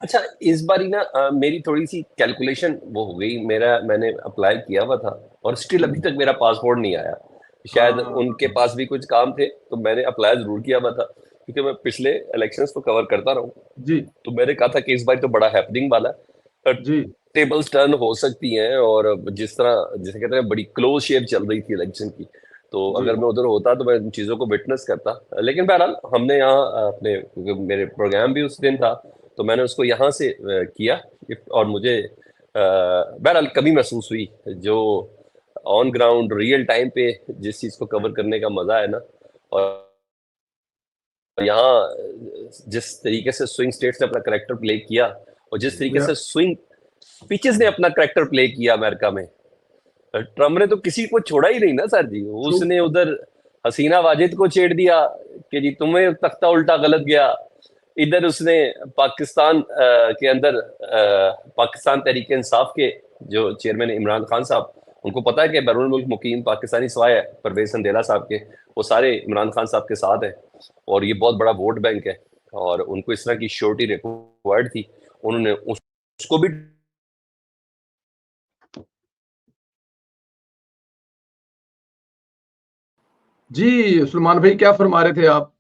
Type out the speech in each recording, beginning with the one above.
अच्छा, इस बारी ना मेरी थोड़ी-सी कैलकुलेशन वो हो गई, मैंने अप्लाई किया हुआ था और स्टिल अभी हम्म। तक मेरा पासपोर्ट नहीं आया। शायद हाँ उनके पास भी कुछ काम थे, तो मैंने अप्लाई ज़रूर किया हुआ था, क्योंकि मैं पिछले इलेक्शंस को कवर करता रहा हूँ। जी तो मैंने कहा था कि इस बार तो बड़ा हैपनिंग वाला है। जी। टेबल्स टर्न हो सकती हैं, और जिस तरह जिसे कहते हैं बड़ी क्लोज शेव चल रही थी इलेक्शन की, तो जी अगर मैं उधर होता तो मैं इन चीज़ों को विटनेस करता। लेकिन बहरहाल हमने यहाँ अपने, क्योंकि मेरे प्रोग्राम भी उस दिन था, तो मैंने उसको यहाँ से किया। और मुझे बहरहाल कमी महसूस हुई, जो ऑन ग्राउंड रियल टाइम पे जिस चीज़ को कवर करने का मज़ा है ना, और यहाँ जिस तरीके से स्विंग स्टेट्स ने अपना करेक्टर प्ले किया, और जिस तरीके या से स्विंग पिचेस ने अपना करेक्टर प्ले किया अमेरिका में, ट्रम्प ने तो किसी को छोड़ा ही नहीं ना सर जी। छो उसने उधर हसीना वाजिद को छेड़ दिया कि जी तुम्हें तख्ता उल्टा गलत गया। इधर उसने पाकिस्तान के अंदर पाकिस्तान तहरीक इंसाफ के जो चेयरमैन इमरान खान साहब, उनको पता है कि बैरून मुल्क मुकीम पाकिस्तानी सवाए परवेज संदेला साहब के, वो सारे इमरान खान साहब के साथ हैं, और ये बहुत बड़ा वोट बैंक है, और उनको इस तरह की श्योरिटी रिक्वायर्ड थी। उन्होंने उसको भी जी सलमान भाई क्या फरमा रहे थे आप?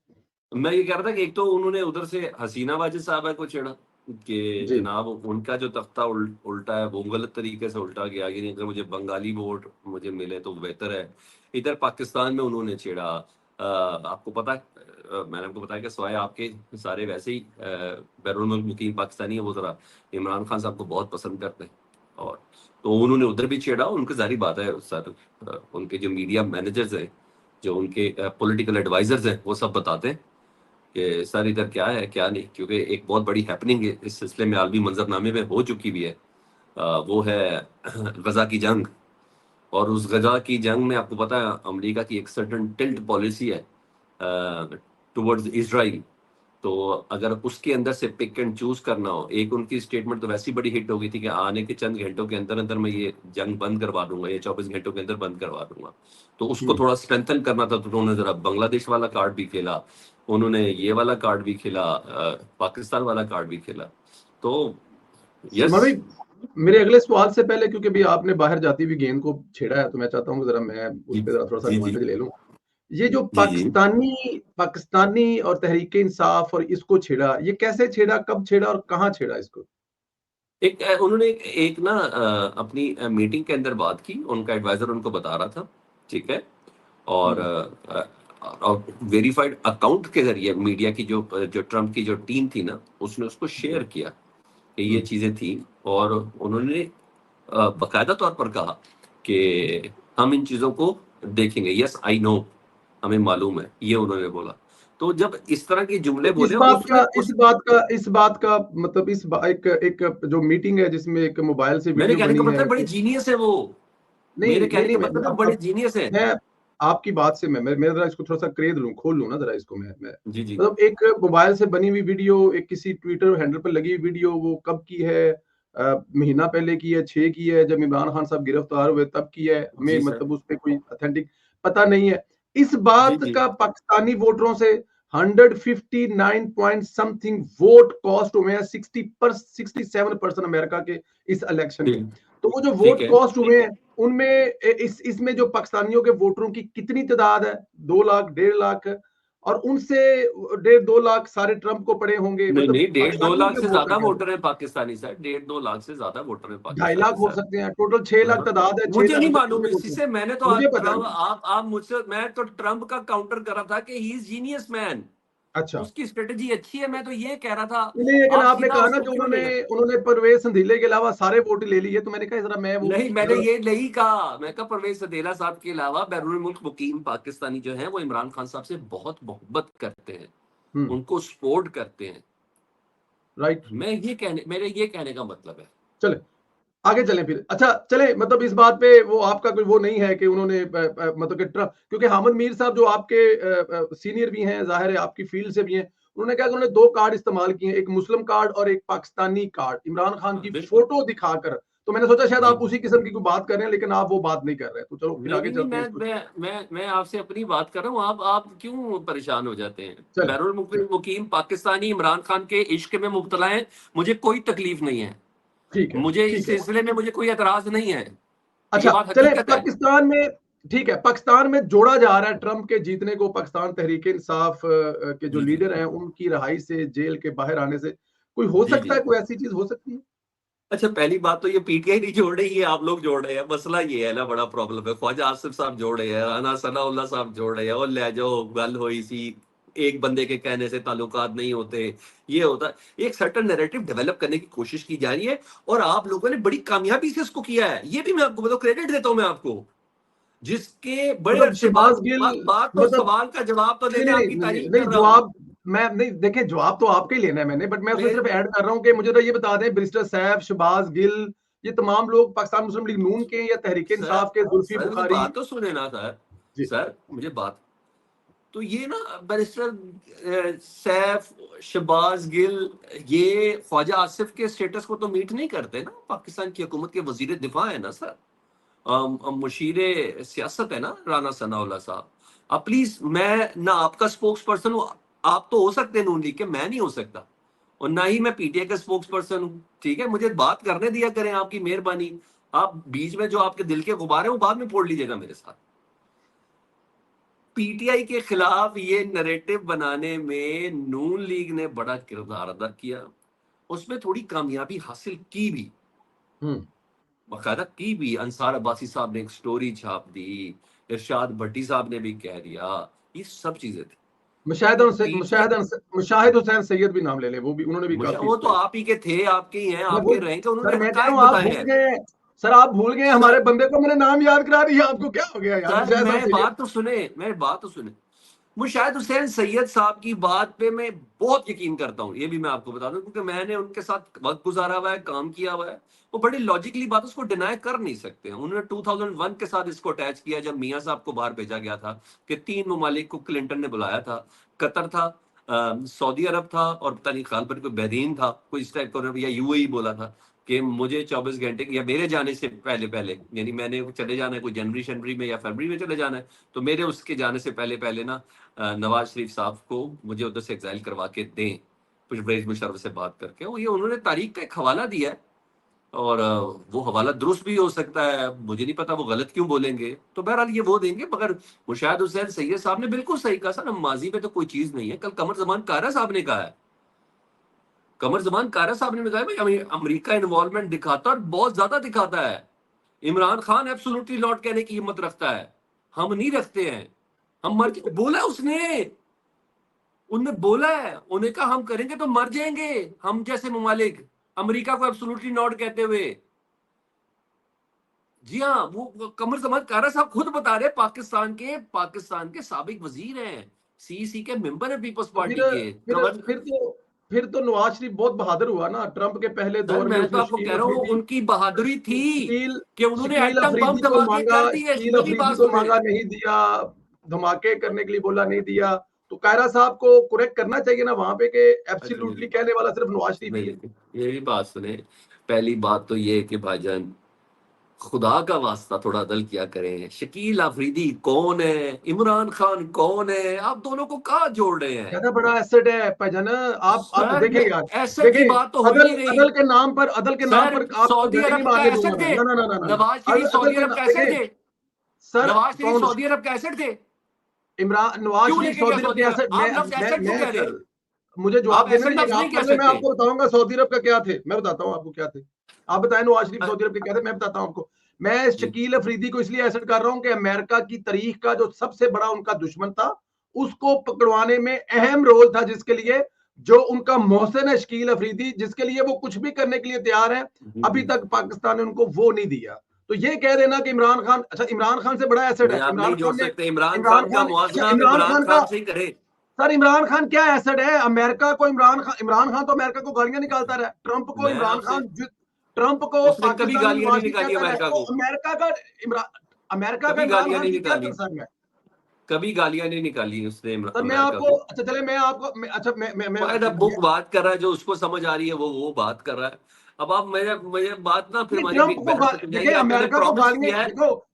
मैं ये कह रहा था कि एक तो उन्होंने उधर से हसीना वाजिद साहबा को छेड़ा कि जी जनाब उनका जो तख्ता उल्टा है वो गलत तरीके से उल्टा गया, कि नहीं अगर मुझे बंगाली वोट मुझे मिले तो बेहतर है। इधर पाकिस्तान में उन्होंने छेड़ा, आपको पता है, मैंने आपको बताया कि सवाए आपके सारे वैसे ही बैरून मुल्क मुकीम पाकिस्तानी है, वो जरा इमरान खान साहब को बहुत पसंद करते हैं। और तो उन्होंने उधर भी छेड़ा, उनकी जारी बात है सर, उनके जो मीडिया मैनेजर्स हैं, जो उनके पॉलिटिकल एडवाइजर्स हैं, वो सब बताते हैं कि सर इधर क्या है क्या नहीं, क्योंकि एक बहुत बड़ी हैपनिंग इस सिलसिले में आलमी मंजरनामे में हो चुकी भी है। वो है गजा की जंग। और उस गजा की जंग में आपको पता है अमेरिका की एक सर्टन टिल्ट पॉलिसी है टुवर्ड्स इसराइल। तो अगर उसके अंदर से पिक एंड चूज करना हो, एक उनकी स्टेटमेंट तो वैसी बड़ी हिट हो गई थी कि आने के चंद घंटों के अंदर अंदर मैं ये जंग बंद करवा दूंगा, ये 24 घंटों के अंदर बंद करवा दूंगा। तो उसको हम्म। थोड़ा स्ट्रेंथन करना था, तो उन्होंने जरा बांग्लादेश वाला कार्ड भी खेला, उन्होंने ये वाला कार्ड भी खेला, पाकिस्तान वाला कार्ड भी खेला। तो सलमान यस। भाई मेरे अगले सवाल से पहले, क्योंकि भी आपने बाहर जाती हुई गेंद को छेड़ा है, तो मैं चाहता हूँ कि जरा मैं उस जी पर जरा थोड़ा सा जी जी एडवांटेज ले लूं। ये जो जी जी। पाकिस्तानी पाकिस्तानी और तहरीक इंसाफ और इसको छेड़ा, ये कैसे छेड़ा, कब छेड़ा और कहाँ छेड़ा इसको? उन्होंने एक ना अपनी मीटिंग के अंदर बात की, उनका एडवाइजर उनको बता रहा था, ठीक है। और हम्म और वेरीफाइड अकाउंट के जरिए मीडिया की जो जो ट्रम्प की जो टीम थी ना, उसने उसको शेयर किया कि ये हम्म। चीजें थी। और उन्होंने बकायदा तौर पर कहा कि हम इन चीजों को देखेंगे, यस आई नो, हमें मालूम है, ये उन्होंने बोला। तो जब इस तरह के जुमले तो बोले उसमें इस उस बात का मतलब एक एक जो मीटिंग है जिसमें एक मोबाइल से मेरे वीडियो कहने का बनी है मतलब बड़े कि जीनियस है वो। नहीं मेरे नहीं कहने नहीं, का मतलब वो बड़े जीनियस है। मैं आपकी बात से मैं जरा इसको थोड़ा सा क्रेज लूं, खोल लूं ना जरा इसको मैं जी जी मतलब एक मोबाइल से बनी हुई वीडियो, एक किसी ट्विटर हैंडल पर लगी हुई वीडियो, वो कब की है? महीना पहले की है, 6 की है, जब इमरान खान साहब गिरफ्तार हुए तब की है? हमें जी सर। मतलब उस पे कोई ऑथेंटिक पता नहीं है। इस जी बात जी का पाकिस्तानी वोटरों से 159 पॉइंट समथिंग वोट कॉस्ट हुए हैं, 67% अमेरिका के इस इलेक्शन के। ठीक। तो वो जो ठीक वोट है। कॉस्ट हुए हैं, उनमें इसमें जो पाकिस्तानियों के वोटरों की कितनी तादाद है? 2 लाख, 1.5 लाख, और उनसे 1.5-2 लाख सारे ट्रंप को पड़े होंगे। नहीं मतलब नहीं, 1.5-2 लाख पाकिस्तानियों के से वोटर ज्यादा क्या है? वोटर है पाकिस्तानी सर, 1.5-2 लाख से ज्यादा वोटर है 2.5 लाख पाकिस्तानी हो सर। सकते हैं, टोटल 6 लाख हाँ। तादाद है, 6 मुझे लाख नहीं वोटर मालूम के वोटर। इससे, मैंने तो मुझे पता ट्रम्प, है। आप मुझसे, मैं तो ट्रम्प का काउंटर कर रहा था कि ही इज जीनियस मैन, अच्छा। उसकी स्ट्रेटजी अच्छी है, मैं तो ये कह रहा था। नहीं, लेकिन आप आपने सीधा कहा ना उसको कि क्यों ले गए? उन्होंने परवेज संधीले के अलावा सारे वोट ले लिए, तो मैंने कहा जरा मैं वो नहीं, मैंने जरा ये नहीं कहा, मैं कहा परवेज सदेला साहब के अलावा बैरून मुल्क मुकीम पाकिस्तानी जो हैं वो इमरान खान साहब से बहुत मोहब्बत करते हैं, उनको सपोर्ट करते हैं। राइट। मेरे ये कहने का मतलब है। चले आगे चलें फिर। अच्छा चले, मतलब इस बात पे वो आपका कोई वो नहीं है कि उन्होंने मतलब कि क्योंकि हामिद मीर साहब जो आपके सीनियर भी हैं, जाहिर है आपकी फील्ड से भी हैं, उन्होंने कहा कि उन्होंने 2 कार्ड इस्तेमाल किए हैं, एक मुस्लिम कार्ड और एक पाकिस्तानी कार्ड, इमरान खान हाँ की बिल्कुल। फोटो दिखाकर। तो मैंने सोचा शायद आप उसी किस्म की कोई बात कर रहे हैं, लेकिन आप वो बात नहीं कर रहे, तो चलो फिर आगे नहीं, चलते हैं। मैं आपसे अपनी बात कर रहा हूँ, आप क्यों परेशान हो जाते हैं? चल बैरुल मुकीम पाकिस्तानी इमरान खान के इश्क में मुब्तला है, मुझे कोई तकलीफ नहीं है, ठीक है, मुझे इस ठीक है। सिलसिले में मुझे कोई एतराज नहीं है, ये अच्छा बात चले हकीकत है। पाकिस्तान में, ठीक है, पाकिस्तान में जोड़ा जा रहा है ट्रंप के जीतने को पाकिस्तान तहरीक इंसाफ के जो जी जी लीडर हैं उनकी रिहाई से, जेल के बाहर आने से। कोई हो जी सकता जी। है, कोई ऐसी चीज हो सकती है? अच्छा, पहली बात तो ये पीटीआई नहीं जोड़ रही है, आप लोग जोड़ रहे हैं, मसला ये है ना, बड़ा प्रॉब्लम है। ख्वाजा आसिफ साहब जोड़ रहे हैं, राना सनाउल्लाह साहब जोड़ रहे हैं, और ले जाओ गल हुई सी, एक बंदे के कहने से ताल्लुकात नहीं होते, ये होता है। एक सर्टन नैरेटिव डेवलप करने की कोशिश की जा रही है, और आप लोगों ने बड़ी कामयाबी से इसको किया है, ये भी मैं आपको मतलब क्रेडिट देता हूं मैं आपको, जिसके बड़े मतलब अरसे शहबाज बाद गिल, बात तो मतलब सवाल का जवाब तो नहीं देने, नहीं आपकी नहीं नहीं, तारीफ नहीं कर रहा हूँ जवाब, मैं नहीं, देखें जवाब तो आपके ही लेना है मैंने, बट मैं उसमें मैं। सिर्फ ऐड कर रहा हूँ कि मुझे तो ये बता दें, बैरिस्टर सैफ, शहबाज गिल, ये तमाम लोग पाकिस्तान मुस्लिम लीग नून के या तहरीक सर इंसाफ के, जुल्फी सर बुखारी। बात तो सुने ना सर, जी सर मुझे बात, तो ये ना बैरिस्टर सैफ, शहबाज गिल, ये ख्वाजा आसिफ के स्टेटस को तो मीट नहीं करते ना, पाकिस्तान की हुकूमत के वजीर दिफा है ना सर, मुशीर सियासत है ना राना सनाउल्लाह साहब। अब प्लीज, मैं ना आपका स्पोक्स पर्सन हूँ, आप तो हो सकते हैं नून लीग के, मैं नहीं हो सकता, और ना ही मैं पीटीआई का स्पोक्स पर्सन हूँ, ठीक है? मुझे बात करने दिया करें, आपकी मेहरबानी। आप बीच में जो आपके दिल के गुब्बारे हैं वो बाद में फोड़ लीजिएगा मेरे साथ। पीटीआई के खिलाफ ये नैरेटिव बनाने में नून लीग ने बड़ा किरदार अदा किया, उसमें थोड़ी कामयाबी हासिल की भी, हम्म। बाकायदा की भी। अंसार अब्बासी साहब ने एक स्टोरी छाप दी, इरशाद भट्टी साहब ने भी कह दिया, ये सब चीजें थी। मुशाहिद तो पीटीआई, मुशाहिद हुसैन सैयद भी नाम ले ले, वो भी, उन्होंने भी काफी वो इस तो पे। आप ही के थे, आपके ही हैं, मैं आपके वही, रहेंगे, सर उन्होंने मैं कह रहा हकायक हूँ आप बताए भूल हैं। गए हैं। सर आप भूल गए हमारे सर बंदे को, मैंने नाम याद करा दिया आपको, क्या हो गया यार, सर मुशाहिद मैं सैयद। बात तो सुने, मैं बात तो सुने, मुशाहिद हुसैन सैयद साहब की बात पे मैं बहुत यकीन करता हूँ, ये भी मैं आपको बता दूं, क्योंकि मैंने उनके साथ वक्त गुजारा हुआ है, काम किया हुआ है। वो बड़ी लॉजिकली बात, उसको डिनाई कर नहीं सकते हैं। उन्होंने 2001 के साथ इसको अटैच किया, जब मियां साहब को बाहर भेजा गया था, कि 3 ममालिक को क्लिंटन ने बुलाया था, कतर था, सऊदी अरब था, और पता नहीं ख्याल पर कोई बहरीन था, कोई इस टाइप का, या यूएई बोला था कि मुझे 24 घंटे या मेरे जाने से पहले पहले, यानी मैंने चले जाना है कोई जनवरी में या फरवरी में चले जाना है, तो मेरे उसके जाने से पहले पहले ना नवाज शरीफ साहब को मुझे उधर से एग्जाइल करवा के दें, परवेज मुशर्रफ से बात करके। और ये उन्होंने तारीख का एक हवाला दिया है, और वो हवाला दुरुस्त भी हो सकता है, मुझे नहीं पता वो गलत क्यों बोलेंगे, तो बहरहाल ये वो देंगे। मगर मुशाहिद हुसैन सैयद साहब ने बिल्कुल सही कहा सर, माजी में तो कोई चीज नहीं है। कल कमर जमान कारा साहब ने कहा है, कमर जमान कारा साहब ने कहा भाई अमेरिका इन्वॉल्वमेंट दिखाता, और बहुत ज्यादा दिखाता है। इमरान खान एब्सोल्युटली लौट कहने की हिम्मत रखता है, हम नहीं रखते हैं, हम मर बोला उसने, उनने बोला है, उन्हें कहा हम करेंगे तो मर जाएंगे हम जैसे ममालिक, अमेरिका को एब्सोल्युटली नॉट कहते हुए। जी हाँ, वो कमर जमान कारा साहब खुद बता रहे, पाकिस्तान के साबिक वजीर हैं, सीईसी के मेंबर है पीपल्स तो पार्टी के। फिर फिर तो फिर तो नवाज शरीफ बहुत बहादुर हुआ ना, ट्रंप के पहले सर दौर में मैं तो उसने आपको कह रहा हूँ उनकी बहादुरी थी शकील कि उन्होंने शकील एटम बम अफरीदी को धमाके मांगा, कर दिए, शकील मेरी अफरीदी बात को सुने। मांगा, नहीं दिया, धमाके करने के लिए बोला, नहीं दिया। तो कायरा साहब को करेक्ट करना चाहिए ना वहां पे, कि अच्छा मेरी एब्सोल्युटली कहने वाला सिर्फ नवाज शरीफ ही है। मेरी बात सुने, पहली बात तो ये है कि भाईजान, खुदा का वास्ता थोड़ा अदल किया करें। शकील अफरीदी कौन है, इमरान खान कौन है, आप दोनों को कहाँ जोड़ रहे हैं? ज्यादा बड़ा एसेट है भाईजान, आप सर देखें ये यार, एसेट की देखें, बात तो हो ही अदल नहीं रही। अदल के नाम पर, अदल के नाम सर पर आपको सऊदी गले नहीं अरब का मारने एसेट दूंगा मैं, थे, ना ना ना ना ना ना। नवाज शरीफ अदल सऊदी के अरब का एसेट देखें थे, सर, नवाज शरीफ कौन सऊदी अरब का एसेट थे, इमरान, नवाज क्यों शरीफ लेके गया सऊदी अरब सऊदी के अरब? एसेट, आप लफ्ज एसेट क्यों मैं कह रहे सर, हैं? मुझे आप जवाब देना एसेट लफ्ज दीजिएगा आप, नहीं कह पहले मैं सकते। आपको बताऊंगा सऊदी अरब का क्या थे, मैं बताता हूँ आपको क्या थे। आप बताएं नवाज शरीफ अ- सऊदी अरब के क्या थे, मैं बताता हूँ आपको। मैं जी शकील अफरीदी को इसलिए एसेट कर रहा हूँ कि अमेरिका की तारीख का जो सबसे बड़ा उनका दुश्मन था, उसको पकड़वाने में अहम रोल था, जिसके लिए जो उनका मोहसिन है शकील अफरीदी, जिसके लिए वो कुछ भी करने के लिए तैयार है। अभी तक पाकिस्तान ने उनको वो नहीं दिया। तो ये कह देना कि इमरान खान, अच्छा इमरान खान से बड़ा एसेट नहीं, है आप इमरान नहीं जोड़ खान ने, सकते। इमरान इमरान खान का खान, अच्छा मुआवजा आप इमरान इमरान खान का, खान से ही करें। सर इमरान खान क्या एसेट है अमेरिका को? इमरान खान तो अमेरिका को गालियां निकालता रहा, ट्रंप को मैं इमरान आपसे, खान, ट्रंप को उसने कभी पाकिस्तानी गालियां नहीं नवाज शरीफ निकाली कहता रहा, अमेरिका तो को, अमेरिका का कभी इमरान गालियां खान नहीं की क्या निकाली, कंसर्न है? कभी गालियां नहीं निकाली उसने सर मैं अमेरिका आपको, को। अच्छा चले मैं आपको, अच्छा मैं वाहिद अब बुक बात कर रहा है, जो उसको समझ आ रही है वो बात कर रहा है। अब आप मेरे बात ना फिर हमारी ट्रंप बिग को बहस में देखिए, आपने अमेरिका को प्रॉमिस गालियां, किया है। देखो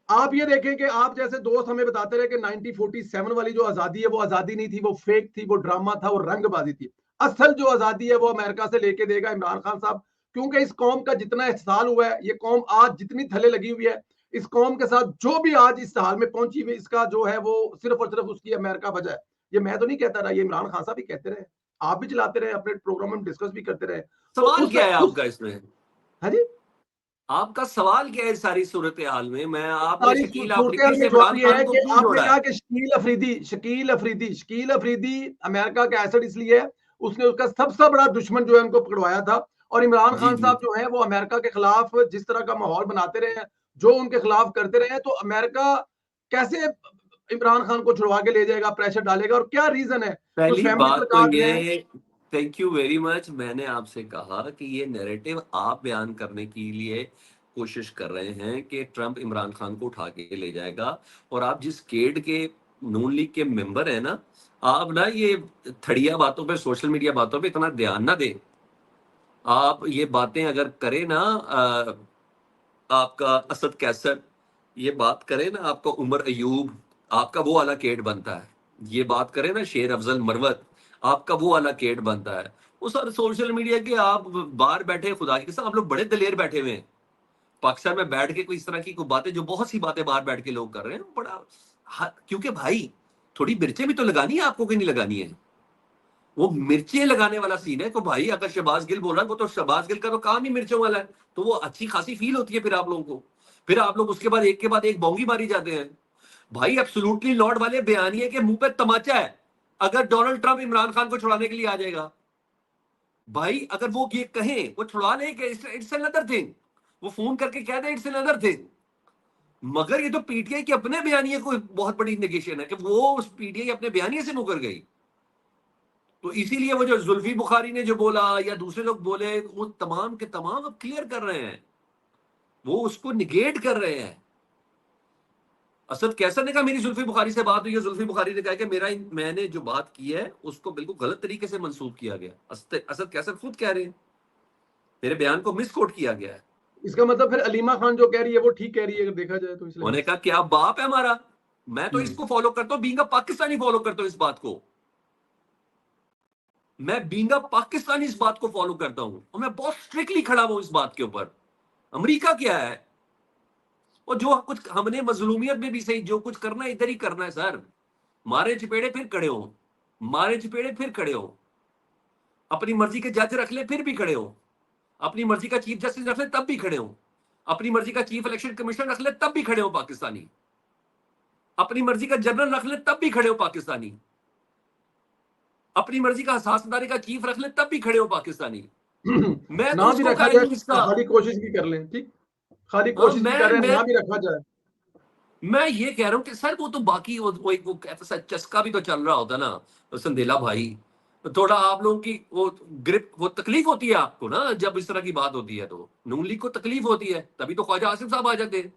आप ये देखें कि आप जैसे दोस्त हमें बताते रहे कि 1947 वाली जो आजादी है वो आजादी नहीं थी, वो फेक थी, वो ड्रामा था, वो रंगबाजी थी। असल जो आजादी है वो अमेरिका से लेके देगा इमरान खान साहब, क्योंकि इस कौम का जितना इस्तेमाल हुआ है, ये कौम आज जितनी थले लगी हुई है, इस कौम के साथ जो भी आज इस हाल में पहुंची हुई, इसका जो है वो सिर्फ और सिर्फ उसकी अमेरिका वजह है। ये मैं तो नहीं कहता रहा, ये इमरान खान साहब भी कहते रहे, आप भी चलाते रहे, अपने प्रोग्राम में डिस्कस भी करते रहे। तो सवाल उस क्या है उस आपका इसमें? हाँ जी, आपका सवाल क्या है इस सारी सूरत हाल में? मैं आपने सारी शकील सूरत अफरीदी में से जवाब इमरान ये खान है को कि क्यों आपने जोड़ा कहा है? कि शकील अफरीदी अमेरिका का एसेट इसलिए है, उसने उसका सबसे बड़ा दुश्मन जो है उनको पकड़वाया था। और इमरान जी खान जी। साहब जो है वो अमेरिका के खिलाफ जिस तरह का माहौल बनाते रहे हैं, जो उनके खिलाफ करते रहे हैं, तो अमेरिका कैसे इमरान खान को छुड़वा के ले जाएगा, प्रेशर डालेगा, और क्या रीजन है? कुछ पहली फैमिली बात तो तलकात हैं। ये, थैंक यू वेरी मच, मैंने आपसे कहा कि ये नैरेटिव आप बयान करने के लिए कोशिश कर रहे हैं कि ट्रंप इमरान खान को उठा के ले जाएगा। और आप जिस केड के नून लीग के मेंबर हैं ना, आप ना ये थड़िया बातों पे, सोशल मीडिया बातों पे इतना ध्यान ना दें। आप ये बातें अगर करें ना, आपका असद कैसर ये बात करे ना, आपका उमर अयूब, आपका वो वाला केड बनता है। ये बात करे ना शेर अफजल मरवत, आपका वो वाला केड बनता है। वो सर सोशल मीडिया के आप बाहर बैठे, खुदा की कसम आप लोग बड़े दलेर बैठे हुए हैं। पाकिस्तान में बैठ के कोई इस तरह की कोई बातें, जो बहुत सी बातें बाहर बैठ के लोग कर रहे हैं, बड़ा क्योंकि भाई थोड़ी मिर्चें भी तो लगानी है आपको, कि नहीं लगानी है? वो मिर्चें लगाने वाला सीन है। तो भाई अगर शहबाज गिल बोल रहा है, वो तो शहबाज गिल का तो काम ही मिर्चों वाला है, तो वो अच्छी खासी फील होती है फिर आप लोगों को। फिर आप लोग उसके बाद एक बोंगी मारी जाते हैं। भाई एब्सोल्युटली लॉर्ड वाले बयानिए के मुंह पे तमाचा है अगर डोनाल्ड ट्रंप इमरान खान को छुड़ाने के लिए आ जाएगा। भाई अगर वो ये कहें वो छुड़ा ले, इट्स अनदर थिंग। वो फोन करके कह दे इट्स अनदर थिंग। मगर ये तो पीटीआई के अपने बयानिए को बहुत बड़ी नेगेशन है कि वो उस पीटीआई अपने बयानिए से मुकर गई। तो इसीलिए वो जो जुल्फी बुखारी ने जो बोला या दूसरे लोग बोले, वो तमाम के तमाम अब क्लियर कर रहे हैं, वो उसको निगेट कर रहे हैं। असद कैसर ने कहा मेरी जुल्फी बुखारी से बात हुई है, जुल्फी बुखारी ने कहा कि मैंने जो बात की है उसको बिल्कुल गलत तरीके से मंसूब किया गया। असद कैसर खुद कह रहे हैं मेरे बयान को मिस कोट किया गया है। इसका मतलब फिर अलीमा खान जो कह रही है वो ठीक कह रही है, अगर देखा जाए तो, इसलिए उन्होंने कहा क्या बाप है हमारा। मैं तो हम्म। इसको फॉलो करता हूं, बीइंग अ पाकिस्तानी फॉलो करता हूं इस बात को। मैं बीइंग अ पाकिस्तानी इस बात को फॉलो करता हूं, और मैं बहुत स्ट्रिक्टली खड़ा हूं इस बात के ऊपर। अमेरिका क्या है, और जो कुछ हमने मजलूमियत में भी सही, जो कुछ करना है इधर ही करना है सर। मारे चपेड़े फिर खड़े हो, मारे चपेड़े फिर खड़े हो, अपनी मर्जी के जज रख ले फिर भी खड़े हो, अपनी मर्जी का चीफ जस्टिस रख ले तब भी खड़े हो, अपनी मर्जी का चीफ इलेक्शन कमिश्नर रख ले तब भी खड़े हो पाकिस्तानी, अपनी मर्जी का जनरल रख ले तब भी खड़े हो पाकिस्तानी, अपनी मर्जी का हसासदारी का चीफ रख ले तब भी खड़े हो पाकिस्तानी। मैं तो ना भी उसको रखा कायल जाए हूं इसका। खाली कोशिश भी कर लें, ठीक, खाली हाँ, कोशिश भी कर रहे हैं, ना भी रखा जाए। मैं ये कह रहा हूँ कि सर वो तो बाकी वो कहता सर चस्का भी तो चल रहा होता ना, तो संदेला भाई। तो थोड़ा आप लोगों की वो ग्रिप, वो तकलीफ होती है आपको ना जब इस तरह की बात होती है, तो नून लीग को तकलीफ होती है, तभी तो ख्वाजा आसिफ साहब आ जाते हैं,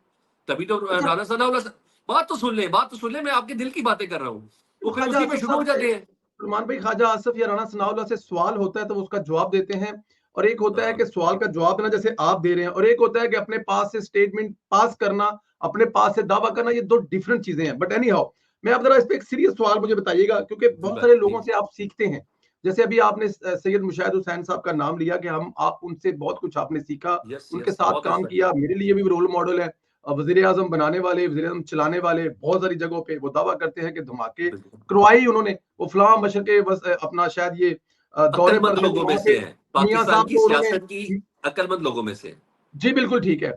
तभी तो अच्छा, राना सनाउल्लाह बात तो सुन ले, मैं आपके दिल की बातें कर रहा हूँ। तो वो फिर ख्वाजा उसी में आसिफ शुरू साहब हो से, जाते हैं। सलमान भाई, ख्वाजा आसिफ या राणा सनाउल्लाह से सवाल होता है तो वो उसका जवाब देते हैं, और एक होता है हाँ, कि सवाल का जवाब देना जैसे आप दे रहे हैं, और एक होता है कि अपने पास से स्टेटमेंट पास करना, अपने पास से दावा करना, ये दो डिफरेंट चीजें हैं। बट एनी हाउ, मैं आप जरा इस पे एक सीरियस सवाल मुझे बताइएगा, क्योंकि बहुत सारे लोगों से आप सीखते हैं। जैसे अभी आपने सैयद मुशाहिद हुसैन साहब का नाम लिया कि हम आप उनसे बहुत कुछ आपने सीखा, यस उनके यस, साथ बहुत काम रिस्पेक्ट। किया, मेरे लिए भी रोल मॉडल है। वजीर आजम बनाने वाले, वजीर आजम चलाने वाले, बहुत सारी जगहों पे वो दावा करते हैं कि धमाके करवाई उन्होंने। वो फलां मशर के बस अपना शायद ये दौरे अक्लमंद पर थे, तो लोगों में वहां से पे है, मियां पाकिस्तान साहब की को सियासत की उन्होंने, अक्लमंद लोगों में से। जी बिल्कुल ठीक है,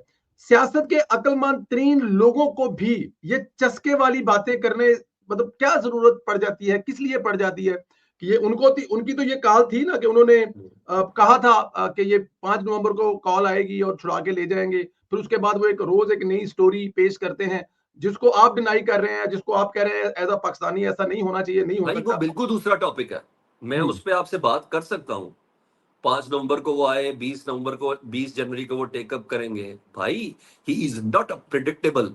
सियासत के अक्लमंद तरीन लोगों को भी ये चस्के वाली बातें करने, मतलब क्या जरूरत पड़ जाती है, किस लिए पड़ जाती है? कि ये उनको थी, उनकी तो ये कॉल थी ना कि उन्होंने कहा था कि ये 5 नवंबर को कॉल आएगी और छुड़ा के ले जाएंगे। फिर उसके बाद वो एक रोज एक नई स्टोरी पेश करते हैं, जिसको आप डिनाई कर रहे हैं, जिसको आप कह रहे हैं एज अ पाकिस्तानी ऐसा नहीं होना चाहिए, नहीं हो भाई वो सकता। बिल्कुल दूसरा टॉपिक है, मैं हम्म। उस पर आपसे बात कर सकता हूँ। 5 नवंबर को वो आए, 20 नवंबर को, 20 जनवरी को वो टेकअप करेंगे। भाई he is not a predictable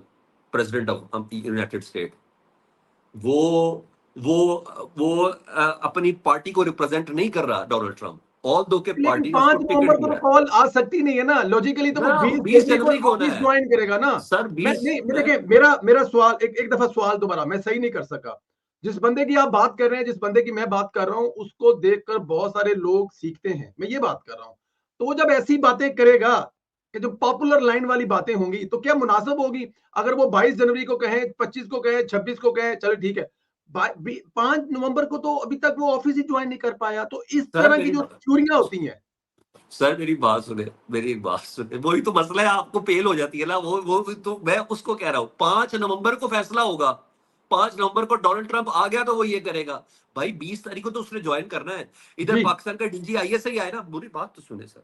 president of United state. वो वो अपनी पार्टी को रिप्रेजेंट नहीं कर रहा डोनाल्ड ट्रंप, ऑल दो के लेकिन पार्टी ने 5 उसको नवंबर टिकट को तो दिया है कॉल आ सकती नहीं है ना, लॉजिकली तो वो ना, 20 20 जनवरी जनवरी को को होना ऑफिस है ज्वाइन करेगा ना। सर। मैं 20 नहीं, मैं देखिए, मेरा सवाल एक दफा सवाल दोबारा मैं सही नहीं कर सका। जिस बंदे की आप बात कर रहे हैं, जिस बंदे की मैं बात कर रहा हूं, उसको देखकर बहुत सारे लोग सीखते हैं, मैं ये बात कर रहा हूं। तो वो जब ऐसी बातें करेगा कि जो पॉपुलर लाइन वाली बातें होंगी, तो क्या मुनासिब होगी अगर वो 22 जनवरी को कहे, 25 को कहे, 26 को कहे, चलो ठीक है। 5 नवंबर को तो अभी तक वो ऑफिस ही ज्वाइन नहीं कर पाया। तो इस सर तरह की मेरी जो थ्योरियां होती हैं, सर मेरी बात सुने, मेरी एक बात सुने, वही तो मसला है, आपको पेल हो जाती है ना, वो तो मैं उसको कह रहा हूँ 5 नवंबर को फैसला होगा। 5 नवंबर को डोनाल्ड ट्रंप आ गया तो वो ये करेगा। भाई 20 तारीख को तो उसने ज्वाइन करना है। इधर जी पाकिस्तान का डीजी आईएसआई आया ना, बुरी बात तो सुने सर।